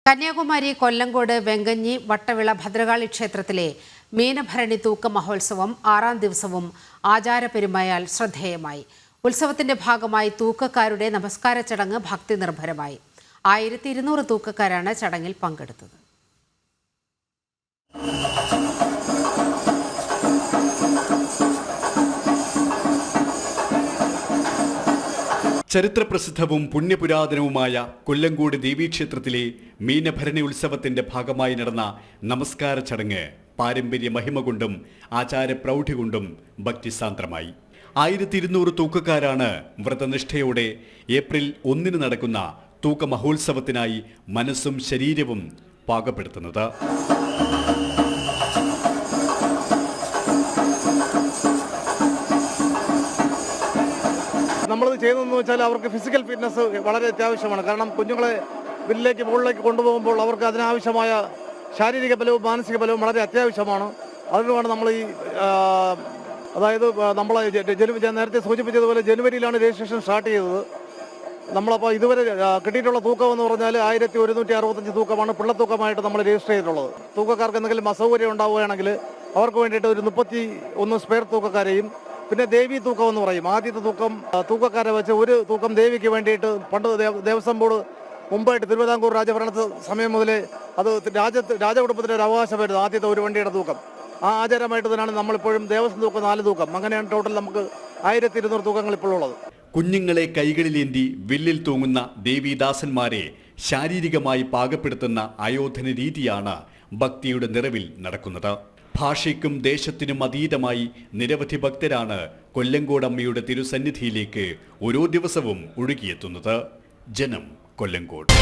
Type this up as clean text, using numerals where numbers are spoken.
കന്യാകുമാരി കൊല്ലങ്കോട് വെങ്കഞ്ഞി വട്ടവിള ഭദ്രകാളി ക്ഷേത്രത്തിലെ മീനഭരണി തൂക്ക മഹോത്സവം 6ാം ദിവസവും ആചാരപെരുമയാൽ ശ്രദ്ധേയമായി. ഉത്സവത്തിന്റെ ഭാഗമായി തൂക്കക്കാരുടെ നമസ്കാര ചടങ്ങ് ഭക്തി നിർഭരമായി. 1200 തൂക്കക്കാരാണ് ചടങ്ങിൽ പങ്കെടുത്തത്. ചരിത്രപ്രസിദ്ധവും പുണ്യപുരാതനവുമായ കൊല്ലങ്കോട് ദേവീക്ഷേത്രത്തിലെ മീനഭരണി ഉത്സവത്തിന്റെ ഭാഗമായി നടന്ന നമസ്കാര ചടങ്ങ് പാരമ്പര്യ മഹിമ കൊണ്ടും ആചാരപ്രൗഢി കൊണ്ടും ഭക്തിസാന്ദ്രമായി. 1200 തൂക്കക്കാരാണ് വ്രതനിഷ്ഠയോടെ ഏപ്രിൽ 1 നടക്കുന്ന തൂക്ക മഹോത്സവത്തിനായി മനസ്സും ശരീരവും പാകപ്പെടുത്തുന്നത്. നമ്മളത് ചെയ്യുന്നതെന്ന് വെച്ചാൽ അവർക്ക് ഫിസിക്കൽ ഫിറ്റ്നസ് വളരെ അത്യാവശ്യമാണ്. കാരണം കുഞ്ഞുങ്ങളെ വില്ലിലേക്ക് മുകളിലേക്ക് കൊണ്ടുപോകുമ്പോൾ അവർക്ക് അതിനാവശ്യമായ ശാരീരിക ബലവും മാനസിക ബലവും വളരെ അത്യാവശ്യമാണ്. അതിനുമാണ് നമ്മൾ അതായത് നമ്മൾ നേരത്തെ സൂചിപ്പിച്ചതുപോലെ ജനുവരിയിലാണ് രജിസ്ട്രേഷൻ സ്റ്റാർട്ട് ചെയ്തത്. നമ്മളപ്പോൾ ഇതുവരെ കിട്ടിയിട്ടുള്ള തൂക്കം എന്ന് പറഞ്ഞാൽ 1165 തൂക്കമാണ് പിള്ളത്തൂക്കമായിട്ട് നമ്മൾ രജിസ്റ്റർ ചെയ്തിട്ടുള്ളത്. തൂക്കക്കാർക്ക് എന്തെങ്കിലും അസൗകര്യം ഉണ്ടാവുകയാണെങ്കിൽ അവർക്ക് വേണ്ടിയിട്ട് ഒരു 31 സ്പെയർ തൂക്കക്കാരെയും പിന്നെ ദേവി തൂക്കം എന്ന് പറയും. ആദ്യത്തെ തൂക്കം തൂക്കക്കാരെ വെച്ച് ഒരു തൂക്കം ദേവിക്ക് വേണ്ടിയിട്ട് പണ്ട് ദേവസ്വം ബോർഡ് മുമ്പായിട്ട് തിരുവിതാംകൂർ രാജഭരണ സമയം മുതലേ അത് രാജകുടുംബത്തിൻ്റെ ഒരു അവകാശമായിരുന്നു ആദ്യത്തെ ഒരു വണ്ടിയുടെ തൂക്കം. ആ ആചാരമായിട്ട് തന്നെയാണ് നമ്മളിപ്പോഴും ദേവസ്വം തൂക്കം 4 തൂക്കം. അങ്ങനെയാണ് ടോട്ടൽ നമുക്ക് 1200 തൂക്കങ്ങൾ ഇപ്പോഴുള്ളത്. കുഞ്ഞുങ്ങളെ കൈകളിലേന്തി വില്ലിൽ തൂങ്ങുന്ന ദേവീദാസന്മാരെ ശാരീരികമായി പാകപ്പെടുത്തുന്ന ആയോധന രീതിയാണ് ഭക്തിയുടെ നിറവിൽ നടക്കുന്നത്. ഭാഷയ്ക്കും ദേശത്തിനും അതീതമായി നിരവധി ഭക്തരാണ് കൊല്ലങ്കോടമ്മയുടെ തിരുസന്നിധിയിലേക്ക് ഓരോ ദിവസവും ഒഴുകിയെത്തുന്നത്. ജനം, കൊല്ലങ്കോട്.